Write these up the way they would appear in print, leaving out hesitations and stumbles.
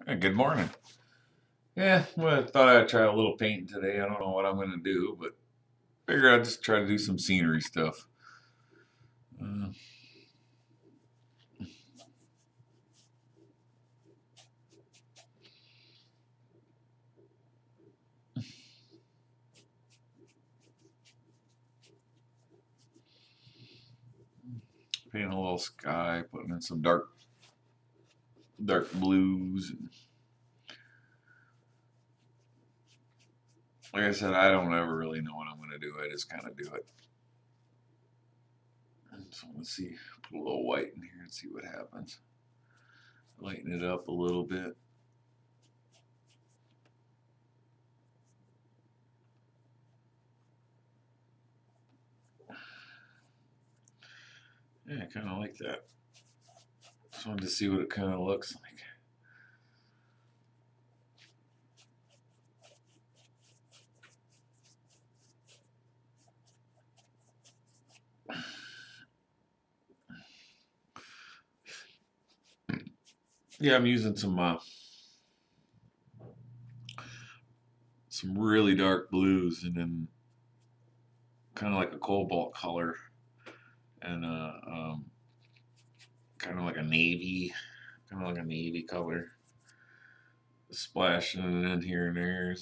Good morning. Yeah, well, I thought I'd try a little painting today. I don't know what I'm going to do, but figure I'd just try to do some scenery stuff. Uh, Paint a little sky, putting in some dark blues. Like I said, I don't ever really know what I'm going to do. I just kind of do it. So let's see, put a little white in here and see what happens. Lighten it up a little bit. Yeah, I kind of like that. Just wanted to see what it kind of looks like. Yeah, I'm using some really dark blues and then kind of like a cobalt color and kind of like a navy, color, splashing it in here and there.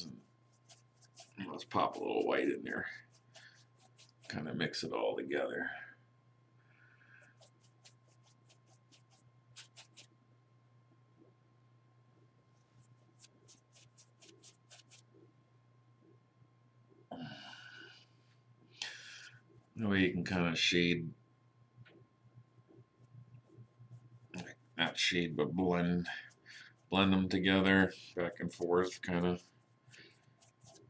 And let's pop a little white in there, kind of mix it all together. That way you can kind of shade, not shade, but blend them together, back and forth, kind of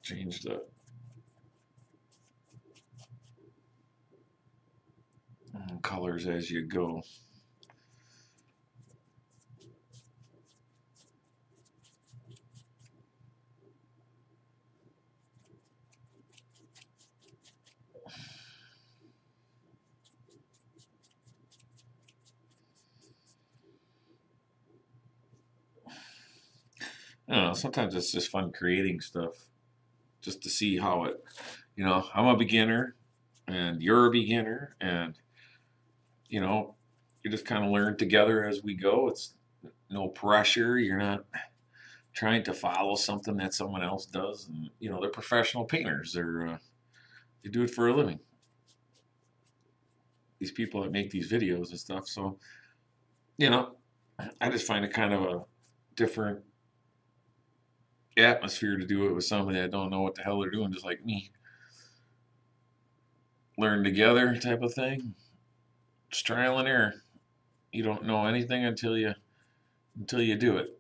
change the colors as you go. I don't know, sometimes it's just fun creating stuff just to see how it, I'm a beginner and you're a beginner, and you know, you just kind of learn together as we go. It's no pressure. You're not trying to follow something that someone else does, and they're professional painters. They do it for a living. These people that make these videos and stuff. So you know, I just find it kind of a different atmosphere to do it with somebody that don't know what the hell they're doing, just like me. Learn together type of thing. It's trial and error. You don't know anything until you do it.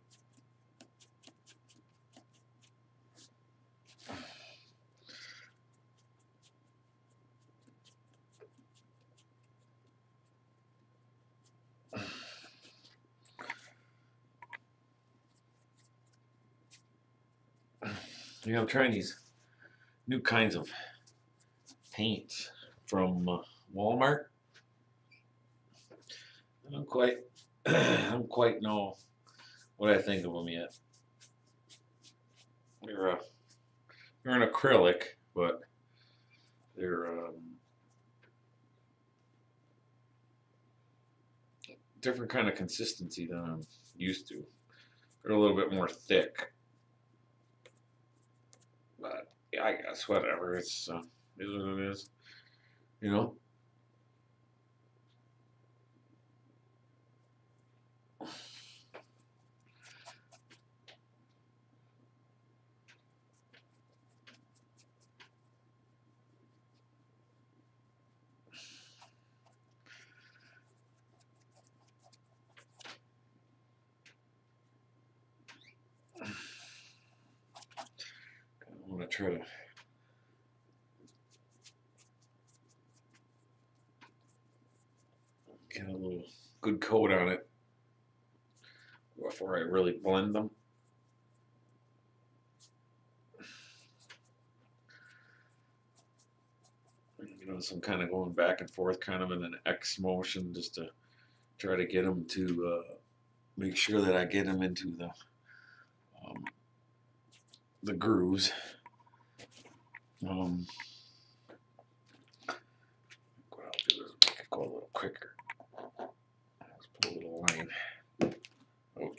I'm trying these new kinds of paints from Walmart. I don't quite, I don't quite know what I think of them yet. They're uh, they're an acrylic, but they're different kind of consistency than I'm used to. They're a little bit more thick, but yeah, I guess whatever. It is what it is. You know. I want to try to get a little good coat on it before I really blend them. So I'm kind of going back and forth, kind of in an X motion, just to try to get them to make sure that I get them into the grooves. What I'll do is make it go a little quicker. Let's put a little line of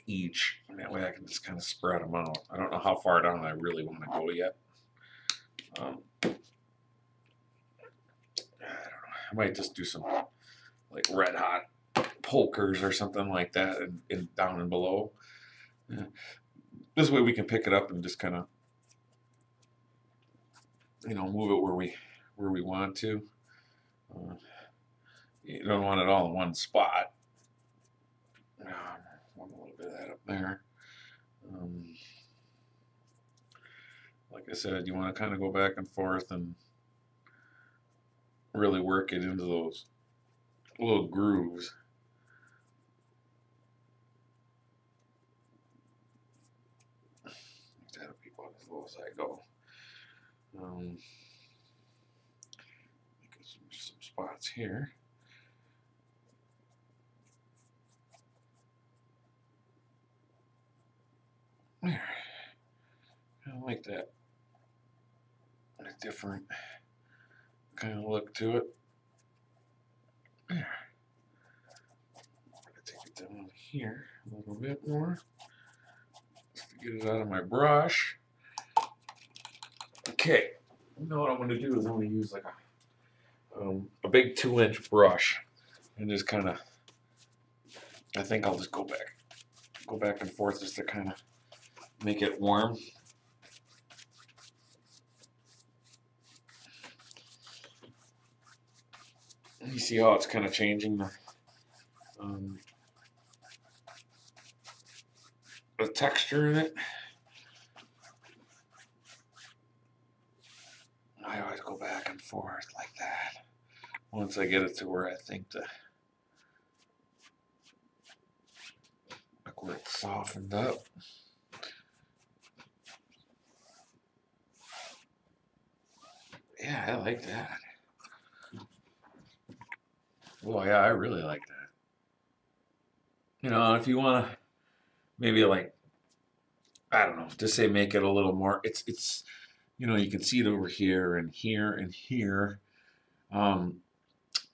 each, and that way I can just kind of spread them out. I don't know how far down I really want to go yet. I don't know. I might just do some like red hot pokers or something like that, and down and below. Yeah. This way we can pick it up and just kind of, move it where we want to. You don't want it all in one spot. Want a little bit of that up there. Like I said, you want to kind of go back and forth and really work it into those little grooves. That'll be about as low as I go. Some spots here. There. I like that. A different kind of look to it. There. I'm going to take it down here a little bit more just to get it out of my brush. Okay, you know what I'm going to do is I'm going to use like a big 2-inch brush and just kind of, I think I'll just go back and forth just to kind of make it warm. You see how it's kind of changing the texture in it. I always go back and forth like that once I get it to where I think like where it's softened up. Yeah, I like that. Well, yeah, I really like that. If you want to maybe like, I don't know, just say make it a little more, it's you can see it over here and here and here. And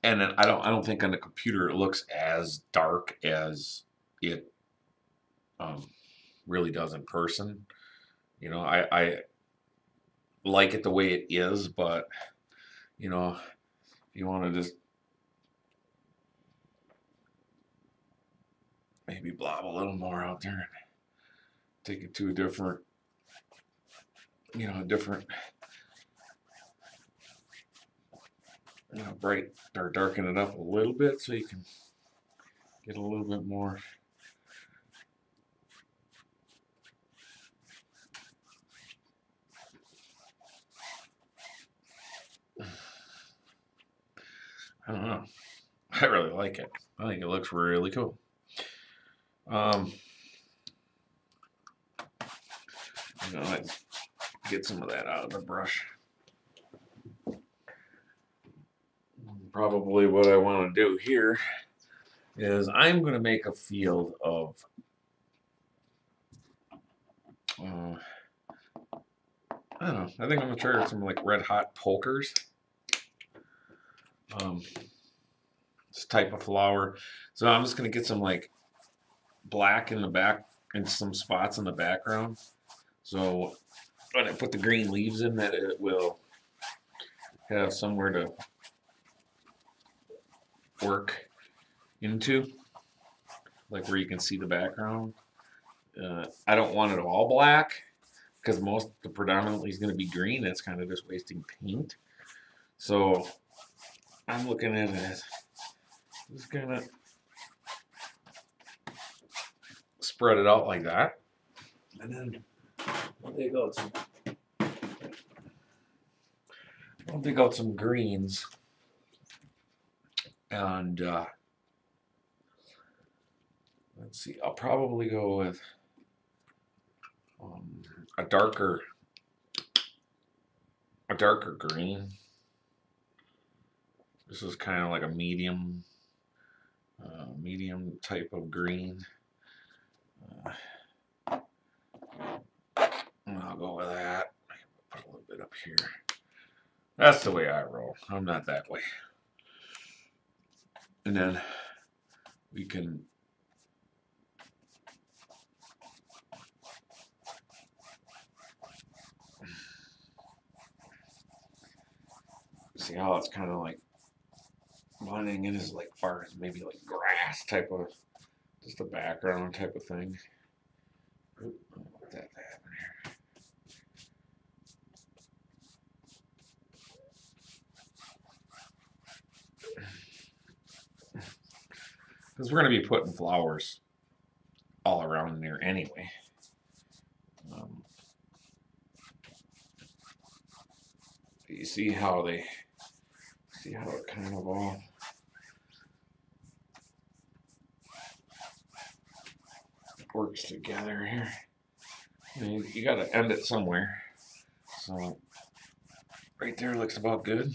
then I don't think on the computer it looks as dark as it really does in person. I like it the way it is, but if you want to just maybe blob a little more out there and take it to a different, bright, or darken it up a little bit so you can get a little bit more. I don't know. I really like it. I think it looks really cool. Let's get some of that out of the brush. Probably what I want to do here is I'm going to make a field of I don't know. I think I'm going to try some like red hot pokers. This type of flower. So I'm just going to get some like black in the back and some spots in the background. So when I put the green leaves in, that it will have somewhere to work into, like where you can see the background. I don't want it all black because the predominantly is going to be green. That's kind of just wasting paint. So I'm looking at it as just gonna spread it out like that, and then I'll dig out some greens, and let's see. I'll probably go with a darker green. This is kind of like a medium type of green. up here. That's the way I roll. I'm not that way. And then we can see how it's kind of like blending in as like far as maybe like grass type of, just a background type of thing. Oop, let that happen here. Because we're going to be putting flowers all around there anyway. You see how it kind of all works together here. You got to end it somewhere. So right there looks about good.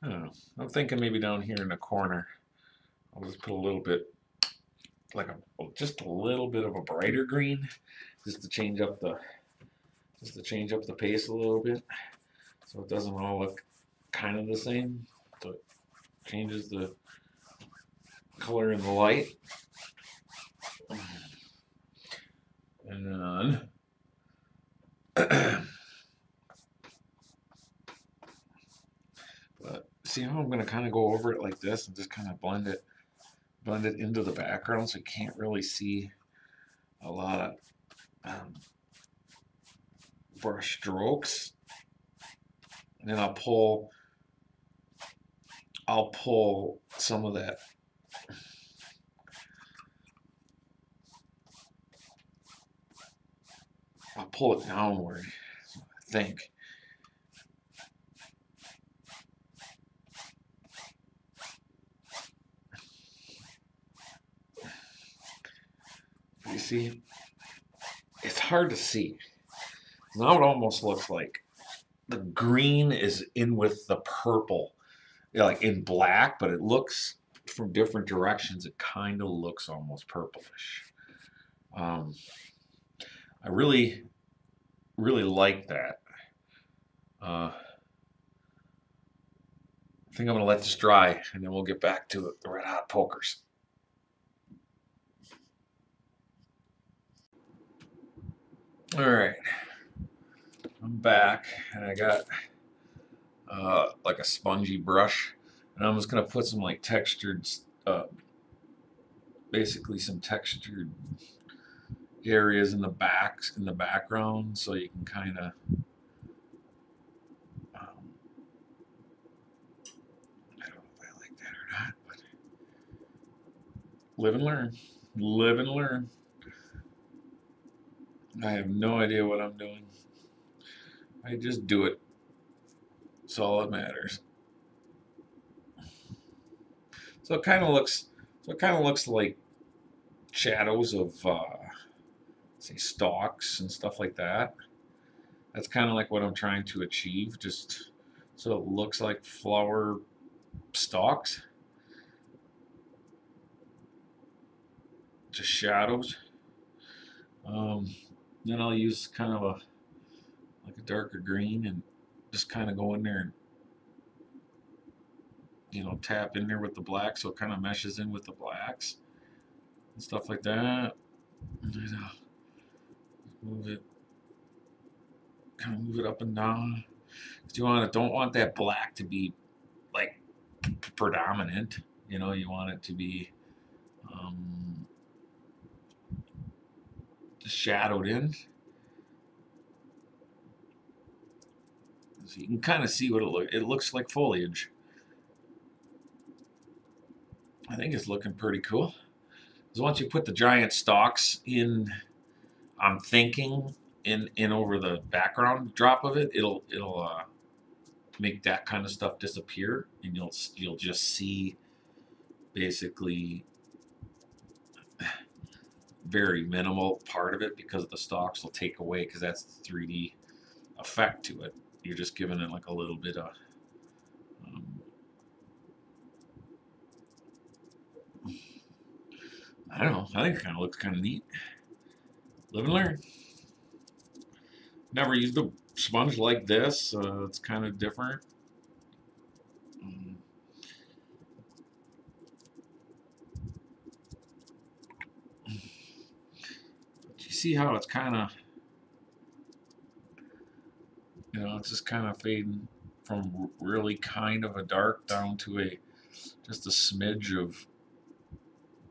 I don't know. I'm thinking maybe down here in the corner, I'll just put a little bit, like just a little bit of a brighter green, just to change up the pace a little bit, so it doesn't all look kind of the same. So it changes the color in the light, and then. But see how I'm going to kind of go over it like this and just kind of blend it into the background, so you can't really see a lot of brush strokes. And then I'll pull some of that I'll pull it downward, I think. You see, it's hard to see. Now it almost looks like the green is in with the purple, like in black, but it looks from different directions, it kind of looks almost purplish. I really like that. I think I'm going to let this dry, and then we'll get back to it, the red hot pokers. All right, I'm back, and I got like a spongy brush, and I'm just going to put some like textured, basically some textured areas in the background, so you can kind of I don't know if I like that or not, but live and learn. Live and learn. I have no idea what I'm doing. I just do it. That's all that matters. So it kind of looks like shadows of say stalks and stuff like that. That's kind of like what I'm trying to achieve, just so it looks like flower stalks. Just shadows. Then I'll use kind of like a darker green and just kind of go in there and, you know, tap in there with the black, so it kind of meshes in with the blacks and stuff like that. And move it, kind of move it up and down. Because don't want that black to be like predominant. You know, you want it to be shadowed in. So you can kind of see what it looks like foliage. I think it's looking pretty cool. Because once you put the giant stalks in, I'm thinking in over the background drop of it, it'll make that kind of stuff disappear, and you'll just see basically very minimal part of it because the stalks will take away, because that's the 3D effect to it. You're just giving it like a little bit of I don't know. I think it kind of looks kind of neat. Live and learn. Never used a sponge like this. It's kind of different. Um, you see how it's kind of, it's just kind of fading from really kind of a dark down to a just a smidge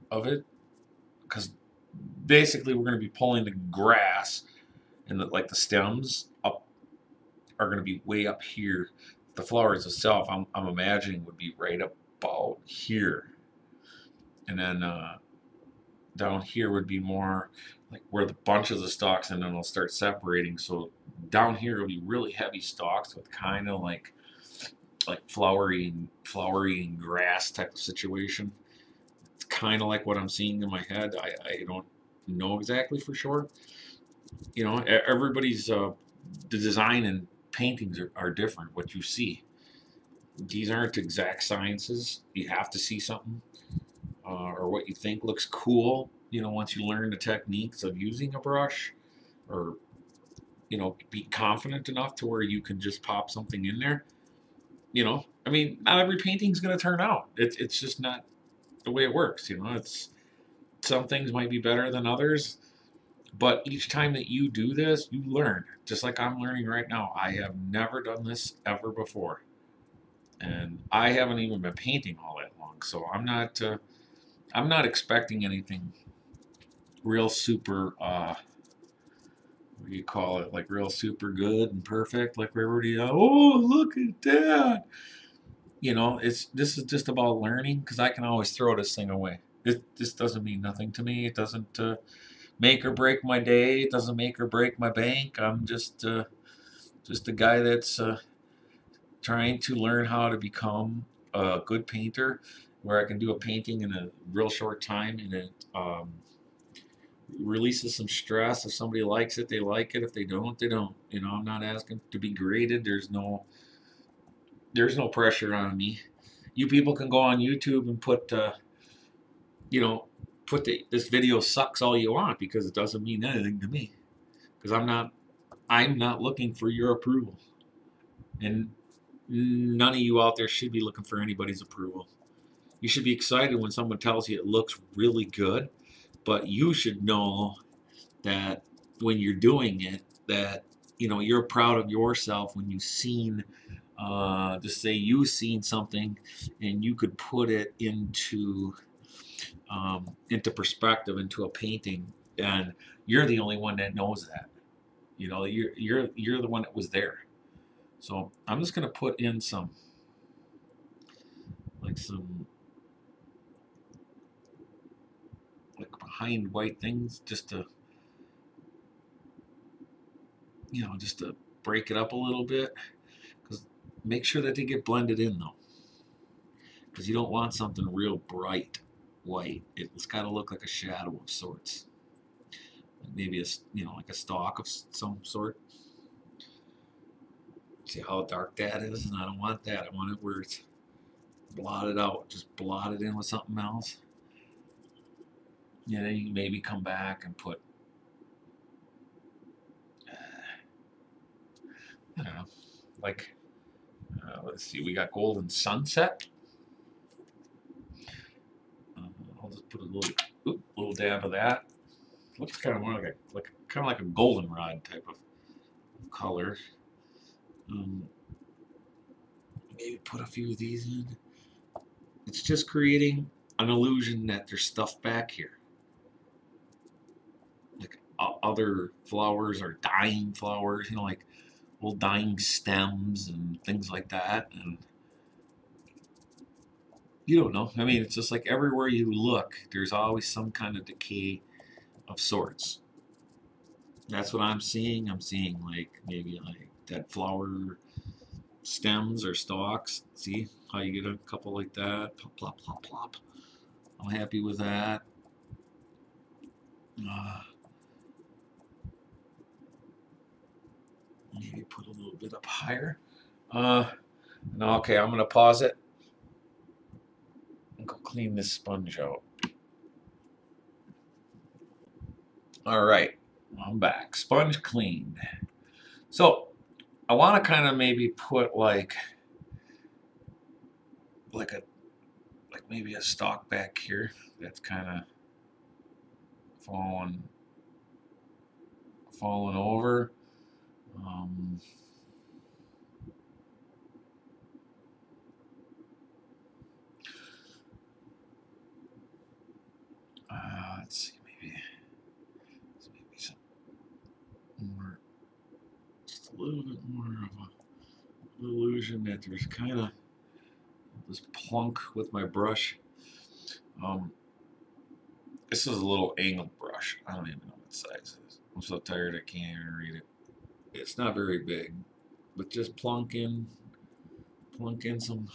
of it, because basically we're going to be pulling the grass, and like the stems up are going to be way up here. The flowers itself, I'm imagining, would be right about here, and then down here would be more like where the bunches of stalks, and then they'll start separating. So down here will be really heavy stalks with kind of like flowery and grass type of situation. It's kind of like what I'm seeing in my head. I don't know exactly for sure. Everybody's the design and paintings are different. What you see, these aren't exact sciences. You have to see something, or what you think looks cool. Once you learn the techniques of using a brush, or be confident enough to where you can just pop something in there. I mean, not every painting's going to turn out. It's just not the way it works. It's some things might be better than others, but each time that you do this, you learn. Just like I'm learning right now. I have never done this ever before, and I haven't even been painting all that long, so I'm not expecting anything real super. What do you call it? Like real super good and perfect. Like everybody, oh, look at that. This is just about learning, because I can always throw this thing away. This doesn't mean nothing to me. It doesn't make or break my day. It doesn't make or break my bank. I'm just a guy that's trying to learn how to become a good painter, where I can do a painting in a real short time, and it releases some stress. If somebody likes it, they like it. If they don't, they don't. I'm not asking to be graded. There's no pressure on me. You people can go on YouTube and put this video sucks all you want, because it doesn't mean anything to me, because I'm not looking for your approval, and none of you out there should be looking for anybody's approval. You should be excited when someone tells you it looks really good, but you should know that when you're doing it, that you're proud of yourself when you've seen, just say you've seen something, and you could put it into perspective, into a painting, and you're the only one that knows that. You're the one that was there. So I'm just gonna put in some behind white things, just to break it up a little bit, because make sure that they get blended in, though, because you don't want something real bright white. It's got to look like a shadow of sorts, maybe like a stalk of some sort. See how dark that is? And I don't want that. I want it where it's blotted out. Just blot it in with something else. Then you can maybe come back and put, I don't know, like, let's see, we got Golden Sunset. I'll just put a little dab of that. Looks kind of more like a goldenrod type of color. Maybe put a few of these in. It's just creating an illusion that there's stuff back here. Like other flowers are dying flowers, like old dying stems and things like that. And you don't know. I mean, it's just like everywhere you look, there's always some kind of decay of sorts. That's what I'm seeing. I'm seeing like maybe like dead flower stems or stalks. See how you get a couple like that? Plop, plop, plop, plop. I'm happy with that. Maybe put a little bit up higher. Okay, I'm gonna pause it and go clean this sponge out. All right, I'm back. Sponge cleaned. So I want to kind of maybe put like maybe a stalk back here that's kind of falling over. Let's see, maybe some more, just a little bit more of a illusion that there's kind of this plunk with my brush. This is a little angled brush. I don't even know what size it is. I'm so tired I can't even read it. It's not very big, but just plunk in some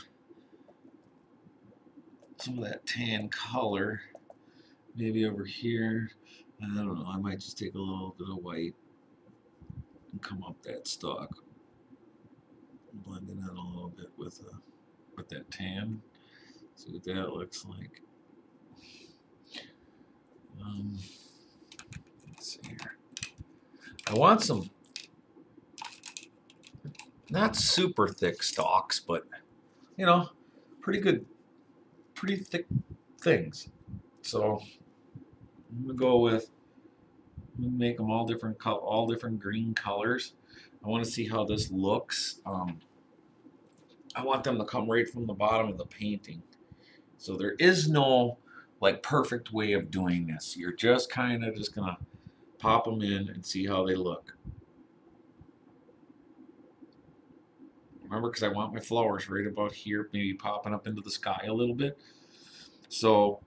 of that tan color, maybe over here. I don't know. I might just take a little bit of white and come up that stalk, blend it in a little bit with that tan. See what that looks like. Let's see here. I want some not super thick stalks, but you know, pretty thick things. So I'm gonna go with, make them all different green colors. I want to see how this looks. I want them to come right from the bottom of the painting. So there is no like perfect way of doing this. You're just kind of just gonna pop them in and see how they look. Remember, because I want my flowers right about here, maybe popping up into the sky a little bit. So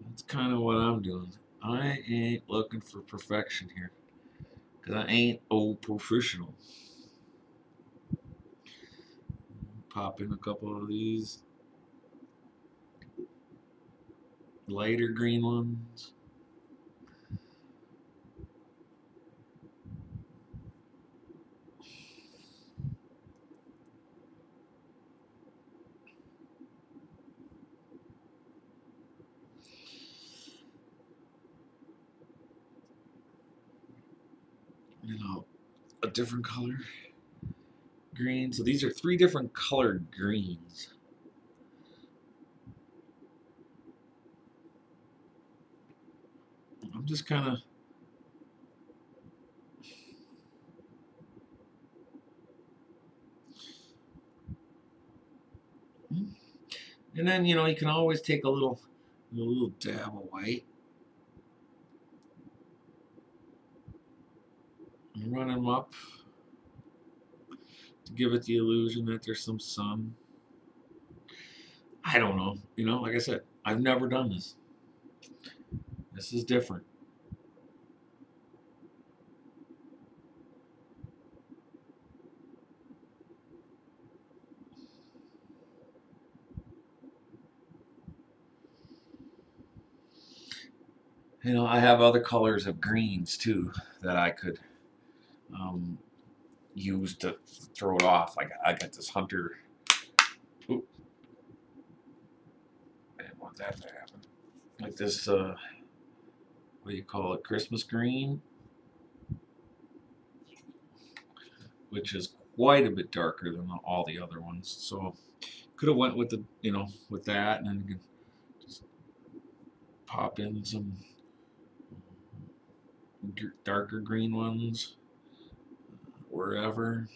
that's kind of what I'm doing. I ain't looking for perfection here, because I ain't old professional. Pop in a couple of these lighter green ones. You know, a different color green. So these are 3 different colored greens. I'm just kind of and then you can always take a little dab of white and run them up to give it the illusion that there's some sun. I don't know. Like I said, I've never done this. This is different. I have other colors of greens too that I could use to throw it off. I got this hunter. Oop. I didn't want that to happen. Like this, what do you call it? Christmas green, which is quite a bit darker than all the other ones. So could have went with the, with that, and then you can just pop in some darker green ones wherever.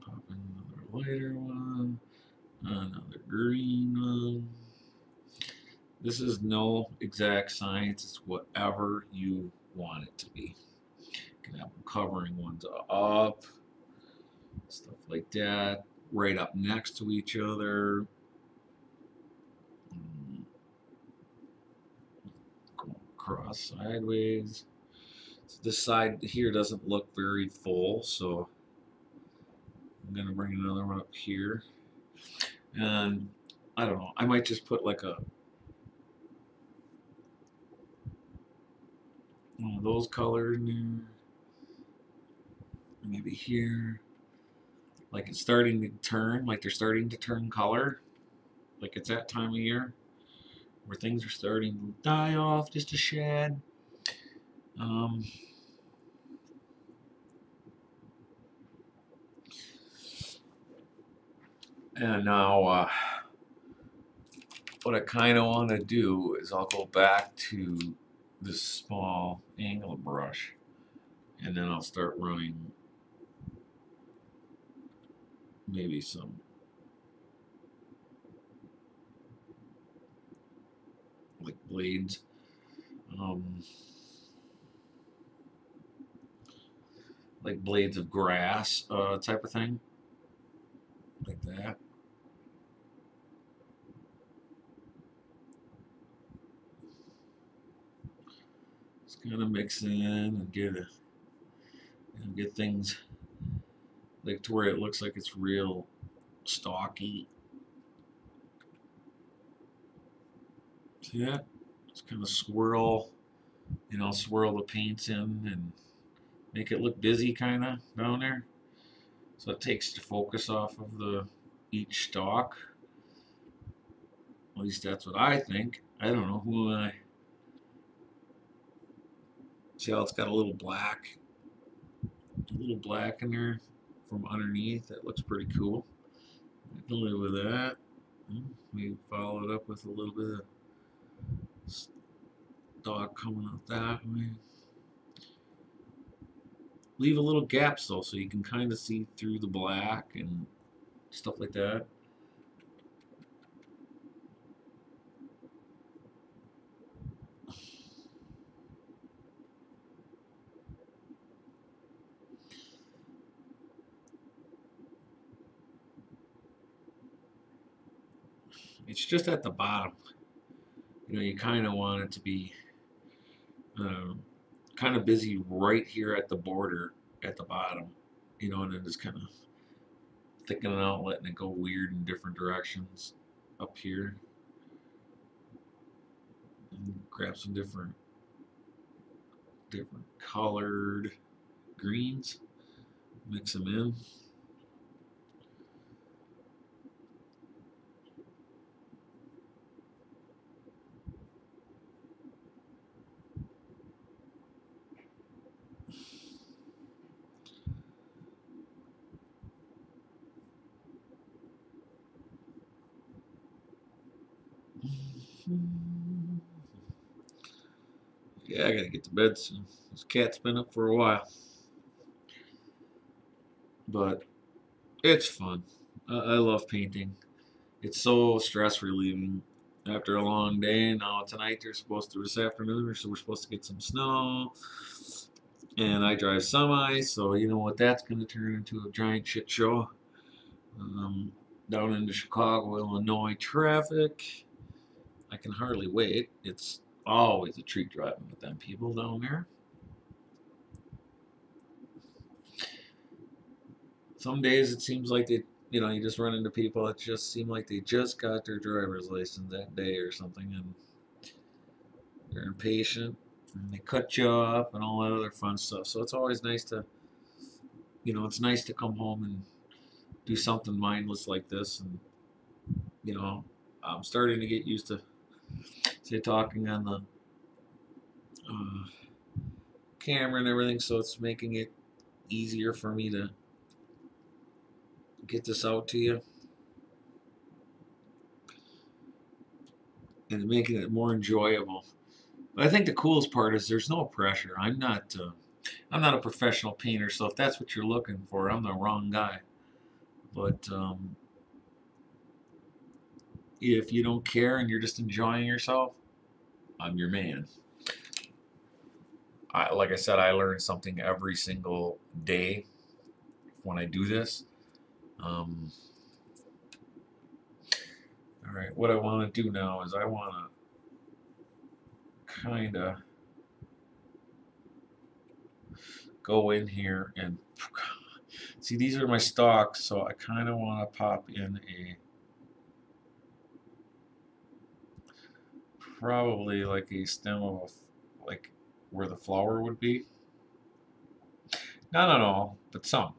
Pop in another lighter one, another green one. This is no exact science. It's whatever you want it to be. You can have them covering ones up, stuff like that, right up next to each other. Go across sideways. So this side here doesn't look very full, so I'm gonna bring another one up here. And I don't know, I might just put like a one of those colors in there. Maybe here. Like it's starting to turn, like they're starting to turn color. Like it's that time of year where things are starting to die off just a shade. Um, and now what I kind of want to do is I'll go back to this small angle brush and then I'll start running maybe some like blades, like blades of grass type of thing, like that. Just kind of mix in and get things like to where it looks like it's real stocky. See that? Just kind of swirl, swirl the paints in and make it look busy kind of down there. So it takes the focus off of the each stalk. At least that's what I think. I don't know who I. See how it's got a little black in there from underneath. That looks pretty cool. I can live with that. We follow it up with a little bit of stalk coming out that way. Leave a little gaps though, so you can kind of see through the black and stuff like that. It's just at the bottom. You kind of want it to be kind of busy right here at the border at the bottom, and then just kind of thickening it out, letting it go weird in different directions up here. And grab some different colored greens, mix them in. Yeah, I gotta get to bed soon. This cat's been up for a while. But it's fun. I love painting. It's so stress relieving after a long day. Now tonight they're supposed to, this afternoon, so we're supposed to get some snow. And I drive semi, so you know what that's going to turn into a giant shit show. Down into Chicago, Illinois traffic. I can hardly wait. It's always a treat driving with them people down there. Some days it seems like you just run into people that just seem like they just got their driver's license that day or something, and they're impatient and they cut you off and all that other fun stuff. So it's always nice to, it's nice to come home and do something mindless like this. And, I'm starting to get used to, say, talking on the camera and everything, so it's making it easier for me to get this out to you and making it more enjoyable. But I think the coolest part is there's no pressure. I'm not a professional painter, so if that's what you're looking for, I'm the wrong guy. But if you don't care and you're just enjoying yourself, I'm your man. like I said, I learn something every single day when I do this. Um, all right, what I want to do now is I want to kind of go in here and see, these are my stalks, so I kind of want to pop in a, probably like a stem of like where the flower would be. Not at all, but some.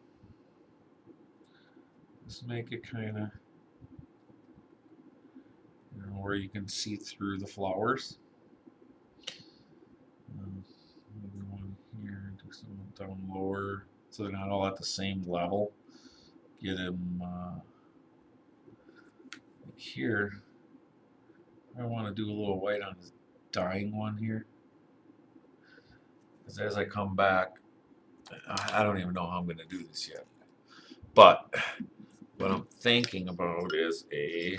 Just make it kind of, where you can see through the flowers. Maybe one here, do some down lower, so they're not all at the same level. Get them here. I want to do a little white on this dying one here, because as I come back, I don't even know how I'm going to do this yet. But what I'm thinking about is a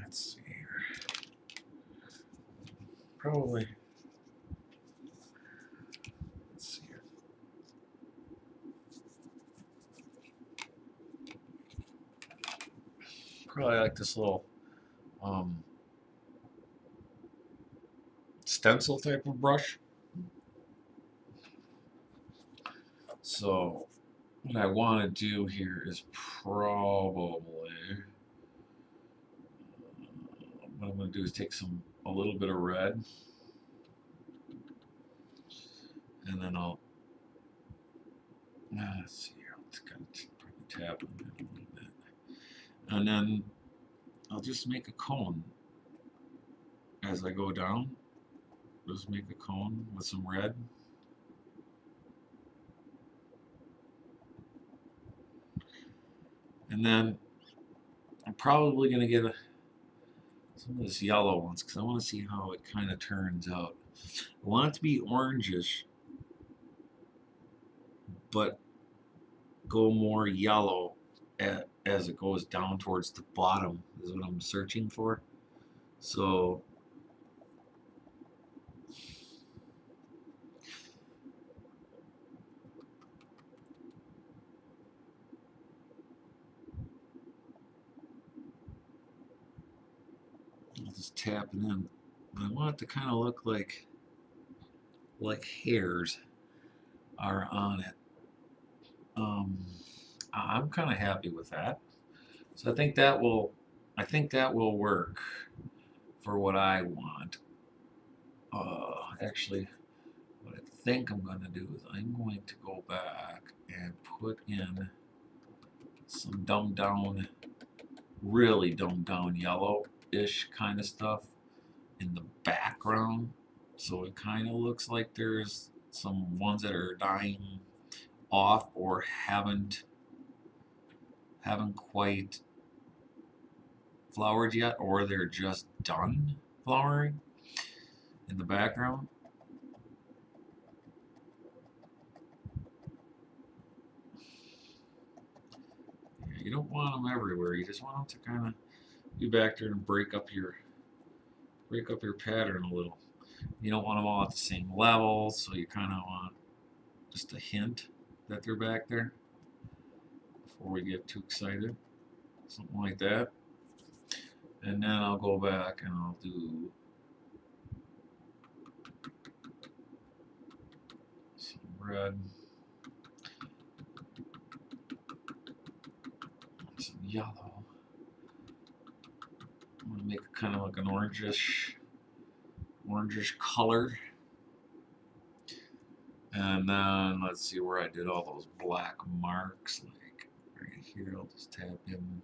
let's see here. Probably. Let's see here. Probably like this little stencil type of brush. So what I want to do here is probably what I'm going to do is take a little bit of red, and then I'll let's see here. Let's kind of tap on that a little bit, and then I'll just make a cone as I go down. Just make a cone with some red. And then I'm probably going to get some of this yellow ones because I want to see how it kind of turns out. I want it to be orangish, but go more yellow as it goes down towards the bottom is what I'm searching for. So I'll just tap it in. I want it to kind of look like hairs are on it. I'm kind of happy with that. So I think that will work for what I want. Actually, what I think I'm going to do is I'm going to go back and put in some dumbed down, really dumbed down yellow-ish kind of stuff in the background. So it kind of looks like there's some ones that are dying off or haven't quite flowered yet, or they're just done flowering in the background. Yeah, you don't want them everywhere. You just want them to kind of be back there and break up your pattern a little. You don't want them all at the same level, so you kind of want just a hint that they're back there before we get too excited. Something like that. And then I'll go back and I'll do some red, some yellow. I'm going to make it kind of like an orangish color. And then let's see where I did all those black marks, like right here. I'll just tap in.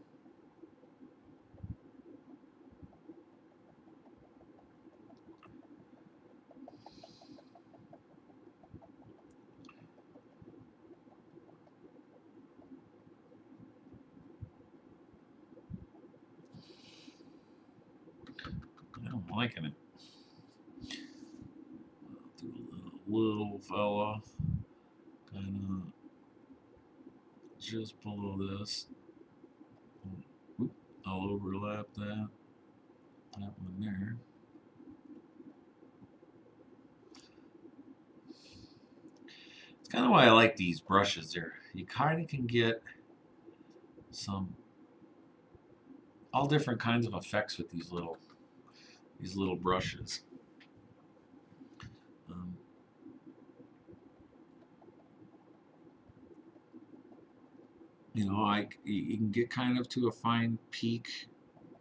I'm liking it. I'll do a little fella, kind of just below this. Oop, I'll overlap that. That one there. It's kind of why I like these brushes there. You kind of can get some all different kinds of effects with these little brushes. Um, you can get kind of to a fine peak,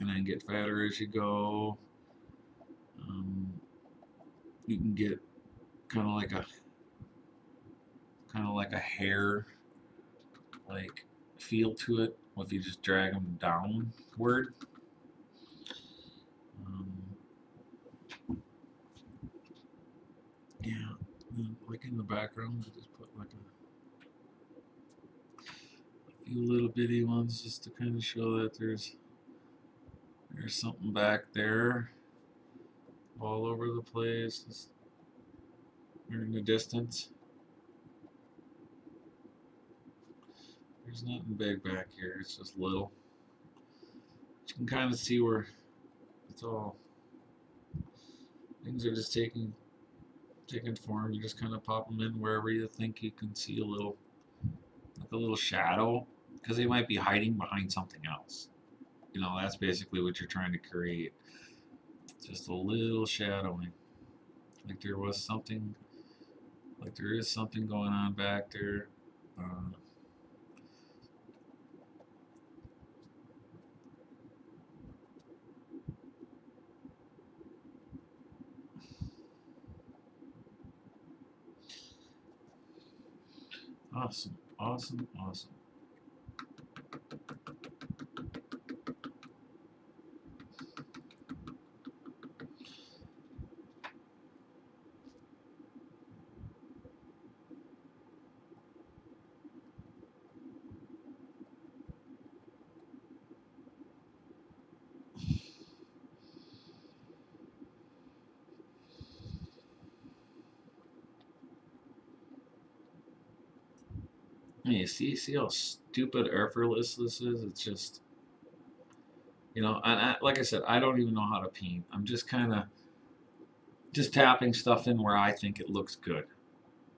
and then get fatter as you go. Um, you can get kind of like a hair like feel to it if you just drag them downward. Um, yeah, like in the background, I just put like a few little bitty ones just to kind of show that there's something back there all over the place. Just in the distance. There's nothing big back here. It's just little. But you can kind of see where it's all. Things are just taking form. You just kind of pop them in wherever you think you can see a little, like a little shadow, because they might be hiding behind something else. That's basically what you're trying to create. Just a little shadowing. Like there was something, like there is something going on back there. Awesome, awesome, awesome. You see how stupid effortless this is? It's just, like I said, I don't even know how to paint. I'm just kind of just tapping stuff in where I think it looks good.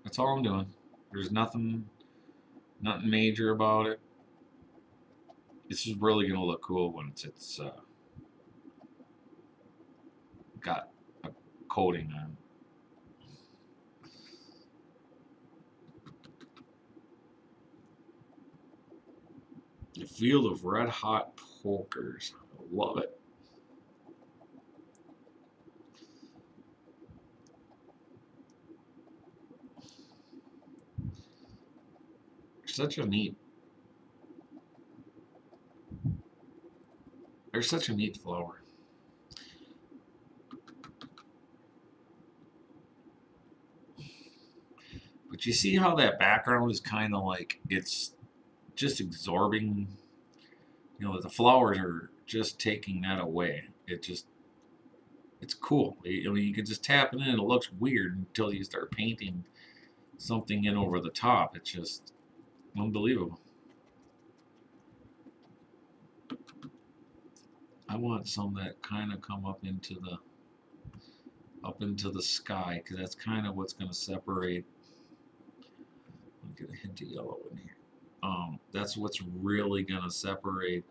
That's all I'm doing. There's nothing major about it. This is really gonna look cool when it's got a coating on. The field of red hot pokers. I love it. Such a neat. They're such a neat flower. But you see how that background is kind of like it's just absorbing. The flowers are just taking that away. It's cool. You can just tap it in and it looks weird until you start painting something in over the top. It's just unbelievable. I want some that kind of come up into the sky, because that's kind of what's going to separate. Let me get a hint of yellow in here. That's what's really going to separate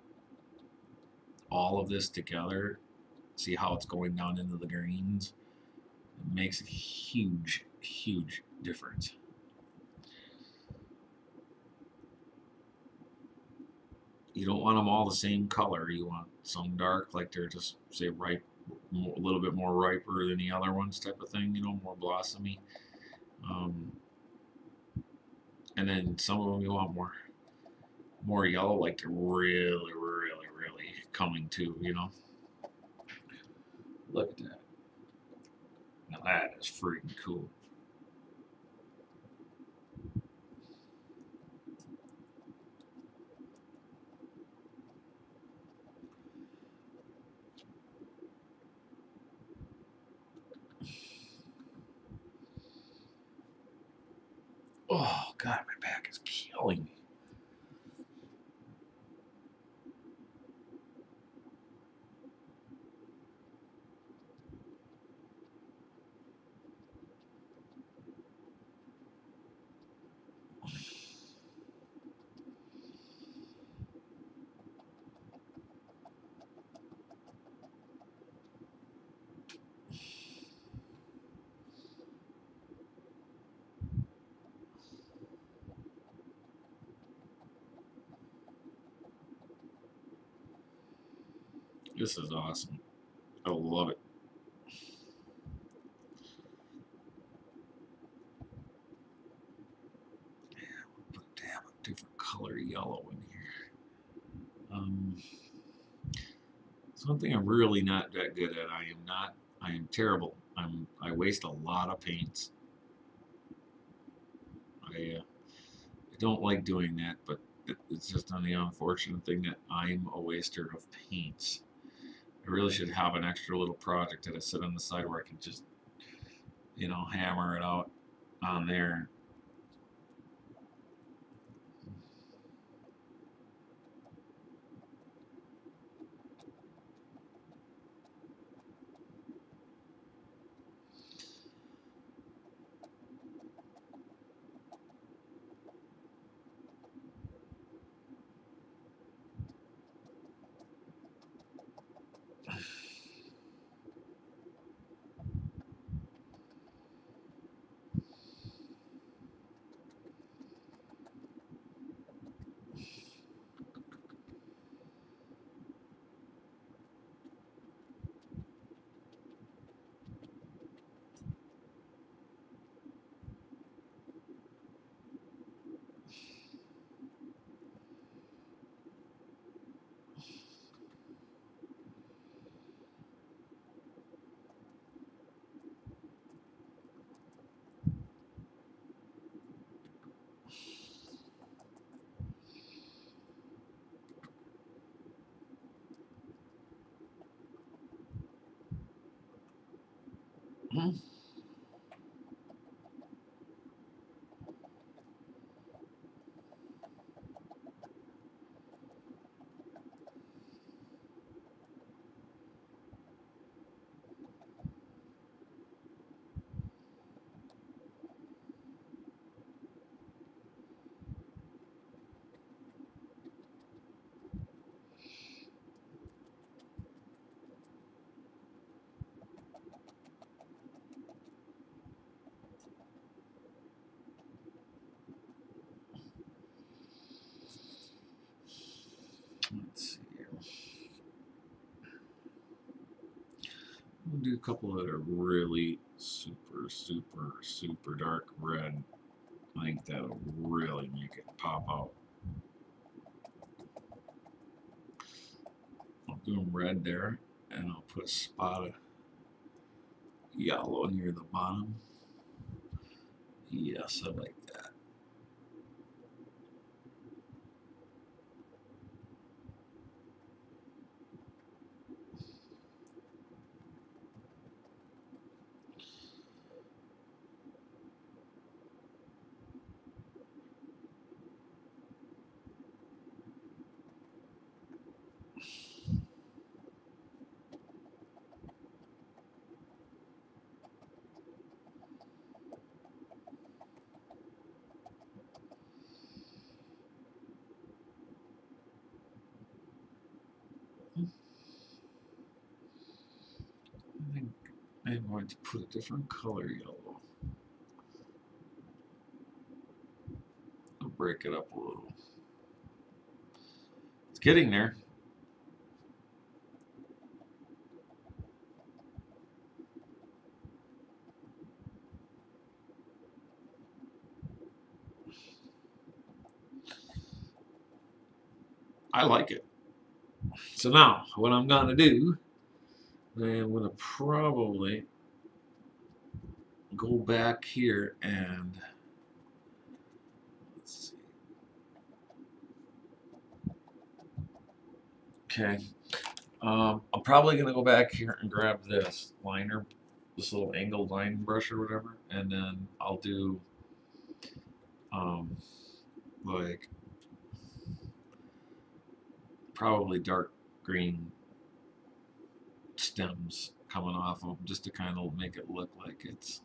all of this together. See how it's going down into the greens? It makes a huge, huge difference. You don't want them all the same color. You want some dark, like they're just, say, ripe, a little bit more riper than the other ones, type of thing. More blossomy. And then some of them you want more yellow, like they're really, really, really coming to. Look at that. Now that is freaking cool. Oh God, my back is killing me. This is awesome. I love it. Put a dab of different color yellow in here. It's one thing I'm really not that good at. I am terrible. I waste a lot of paints. I don't like doing that, but it's just on the unfortunate thing that I'm a waster of paints. I really should have an extra little project that I set on the side where I can just, hammer it out on there. Hmm. Let's see here. We'll do a couple that are really super, super, super dark red. I think that'll really make it pop out. I'll do them red there, and I'll put a spot of yellow near the bottom. Yes, I like that. I think I'm going to put a different color yellow. I'll break it up a little. It's getting there. I like it. So now, what I'm going to do, I'm going to probably go back here and let's see. Okay. I'm probably going to go back here and grab this liner, this little angled line brush or whatever, and then I'll do like probably dark green stems coming off of them just to kind of make it look like it's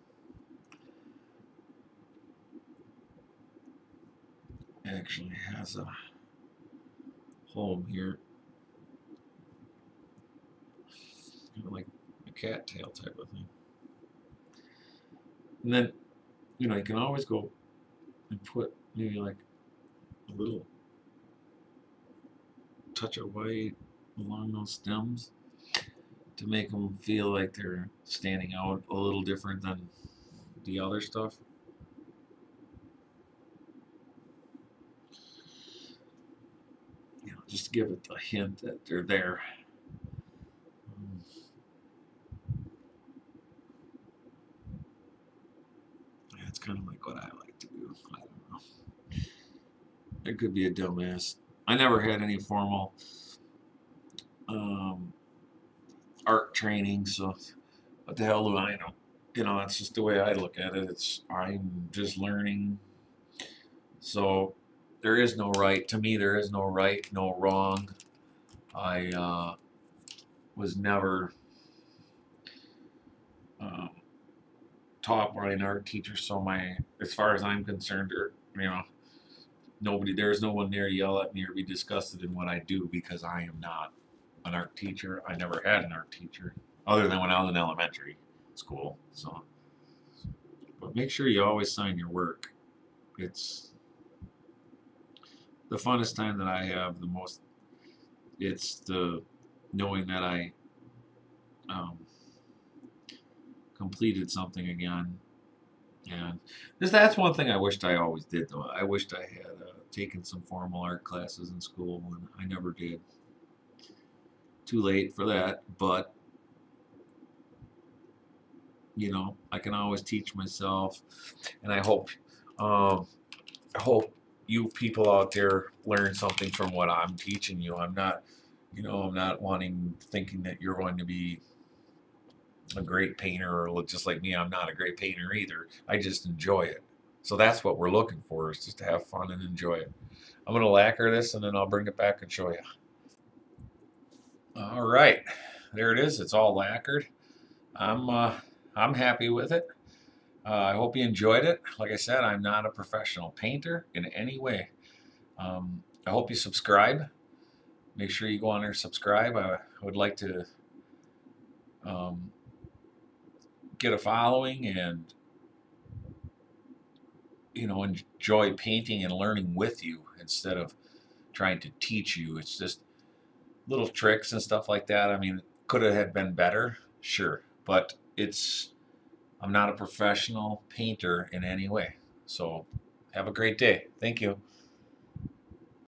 actually has a home here, kind of like a cattail type of thing. And then, you can always go and put maybe like a little touch of white along those stems. to make them feel like they're standing out a little different than the other stuff. You know, just to give it a hint that they're there. That's kind of like what I like to do. I don't know. It could be a dumbass. I never had any formal um, art training, so what the hell do I know? You know, that's just the way I look at it. I'm just learning. So there is no right. To me, there is no right, no wrong. I was never um, taught by an art teacher, so as far as I'm concerned, there's no one there to yell at me or be disgusted in what I do because I am not an art teacher. I never had an art teacher other than when I was in elementary school. So, but make sure you always sign your work. It's the funnest time that I have. It's the knowing that I um, completed something again. And that's one thing I wished I always did, though. I wished I had taken some formal art classes in school, and I never did. Too late for that, but you know, I can always teach myself, and I hope you people out there learn something from what I'm teaching you. I'm not thinking that you're going to be a great painter or just like me. I'm not a great painter either. I just enjoy it. So that's what we're looking for, is just to have fun and enjoy it. I'm going to lacquer this and then I'll bring it back and show you. All right, there it is. It's all lacquered. I'm happy with it. I hope you enjoyed it. Like I said, I'm not a professional painter in any way. I hope you subscribe. Make sure you go on there and subscribe. I would like to get a following and enjoy painting and learning with you instead of trying to teach you. It's just little tricks and stuff like that. I mean, could it have been better? Sure, but I'm not a professional painter in any way. So have a great day. Thank you.